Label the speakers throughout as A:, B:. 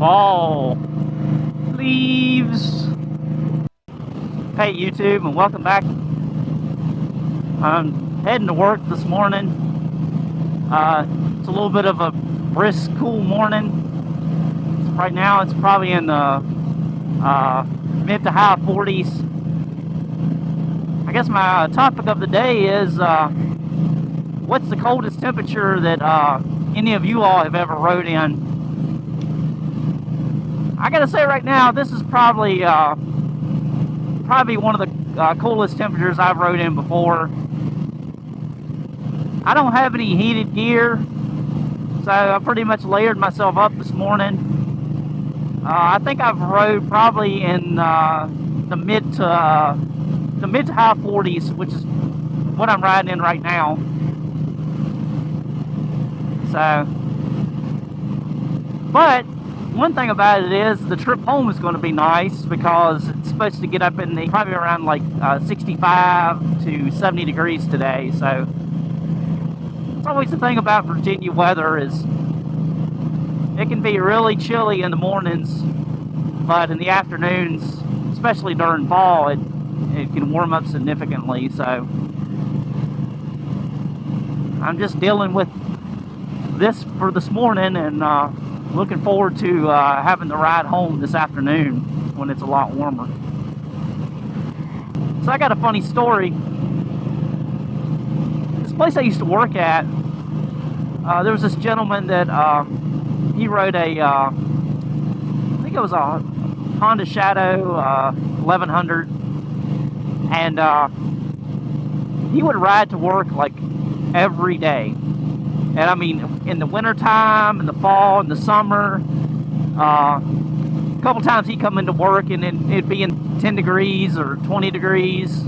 A: Fall leaves. Hey YouTube, and welcome back. I'm heading to work this morning. It's a little bit of a brisk, cool morning. Right now it's probably in the mid to high 40s. I guess my topic of the day is what's the coldest temperature that any of you all have ever rode in? I gotta say right now, this is probably one of the coolest temperatures I've rode in before. I don't have any heated gear, so I pretty much layered myself up this morning. I think I've rode probably in the mid to high 40s, which is what I'm riding in right now. So, but one thing about it is the trip home is going to be nice because it's supposed to get up in the probably around like 65 to 70 degrees today. So it's always the thing about Virginia weather is it can be really chilly in the mornings, but in the afternoons, especially during fall, it can warm up significantly. So I'm just dealing with this for this morning and looking forward to having the ride home this afternoon when it's a lot warmer. So I got a funny story. This place I used to work at, there was this gentleman that he rode a, I think it was a Honda Shadow 1100, and he would ride to work like every day. And I mean, in the winter time, in the fall, in the summer, a couple times he'd come into work and it'd be in 10 degrees or 20 degrees.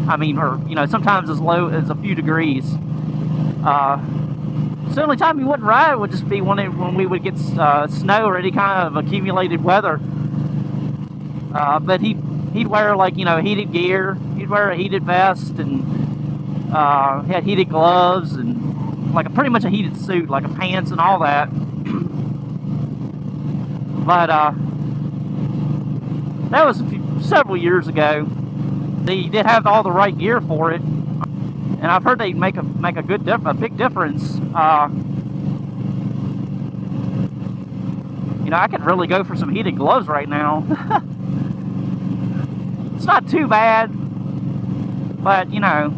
A: I mean, or, you know, sometimes as low as a few degrees. So the only time he wouldn't ride would just be when we would get snow or any kind of accumulated weather. But he'd wear, like, you know, heated gear. He'd wear a heated vest, and he had heated gloves, and like pretty much a heated suit, like a pants and all that. But that was several years ago. They did have all the right gear for it, and I've heard they make a big difference. You know, I could really go for some heated gloves right now. It's not too bad, but you know,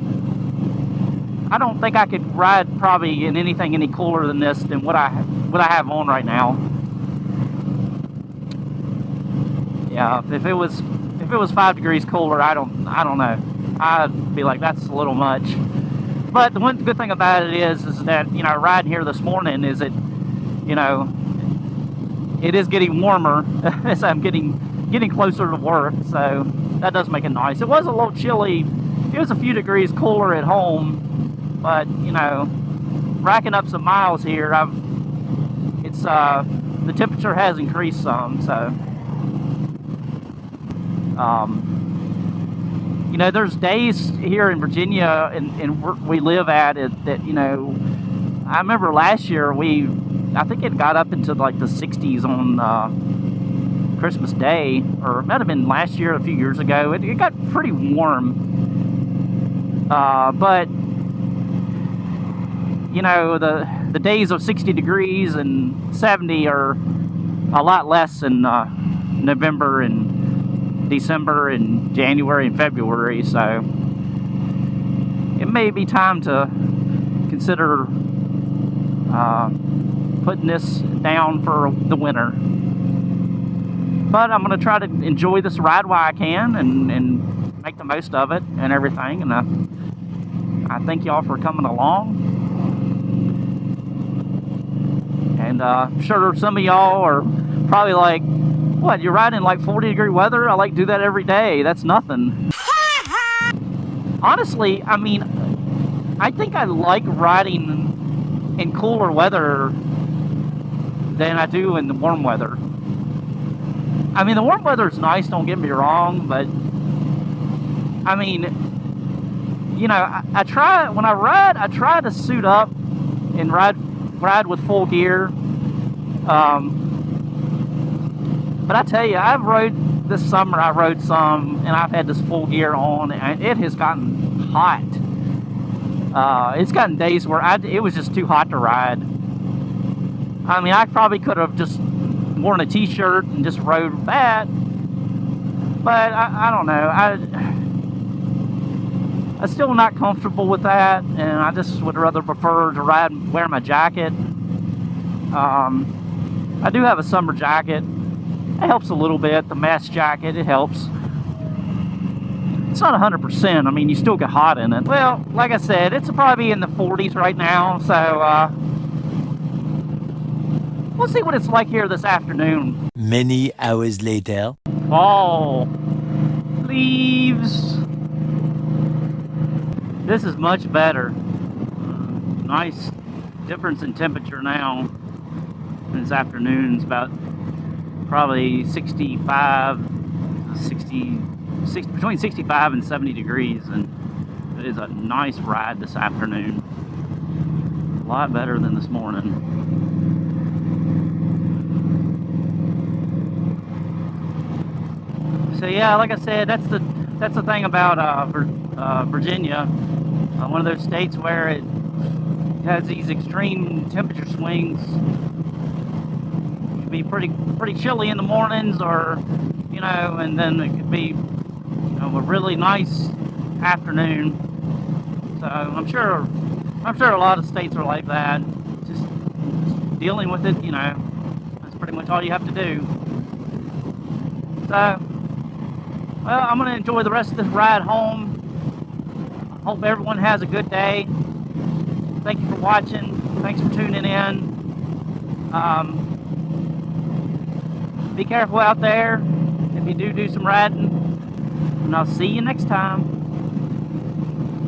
A: I don't think I could ride probably in anything any cooler than this than what I have on right now. Yeah, if it was 5 degrees cooler, I don't know. I'd be like, that's a little much. But the one good thing about it is that, you know, riding here this morning is that, you know, it is getting warmer as I'm getting closer to work, so that does make it nice. It was a little chilly. It was a few degrees cooler at home. But, you know, racking up some miles here, the temperature has increased some, so, you know, there's days here in Virginia and we live at it that, you know, I remember last year I think it got up into like the 60s on Christmas Day, or it might have been last year, a few years ago. It got pretty warm, but you know, the days of 60 degrees and 70 are a lot less in November and December and January and February, so it may be time to consider putting this down for the winter. But I'm going to try to enjoy this ride while I can and make the most of it and everything, and I thank y'all for coming along. And I'm sure some of y'all are probably like, what, you're riding in like 40 degree weather? I like do that every day. That's nothing. Honestly, I mean, I think I like riding in cooler weather than I do in the warm weather. I mean, the warm weather is nice, don't get me wrong, but I mean, you know, I try to suit up and ride with full gear. But I tell you, I've rode this summer. I rode some, and I've had this full gear on, and it has gotten hot. It's gotten days where it was just too hot to ride. I mean, I probably could have just worn a t-shirt and just rode that, but I don't know. I'm still not comfortable with that, and I just would rather prefer to ride and wear my jacket. I do have a summer jacket. It helps a little bit. The mesh jacket, it helps. It's not 100%. I mean, you still get hot in it. Well, like I said, it's probably in the 40s right now, so we'll see what it's like here this afternoon.
B: Many hours later.
A: Fall. Leaves. This is much better. Nice difference in temperature now. This afternoon is about probably between 65 and 70 degrees, and it is a nice ride this afternoon. A lot better than this morning. So yeah, like I said, that's the thing about Virginia, one of those states where it has these extreme temperature swings. It could be pretty chilly in the mornings, or and then it could be a really nice afternoon. So I'm sure a lot of states are like that. Just dealing with it, that's pretty much all you have to do. So, well, I'm going to enjoy the rest of this ride home. Hope everyone has a good day. Thank you for watching. Thanks for tuning in. Be careful out there if you do some riding. And I'll see you next time.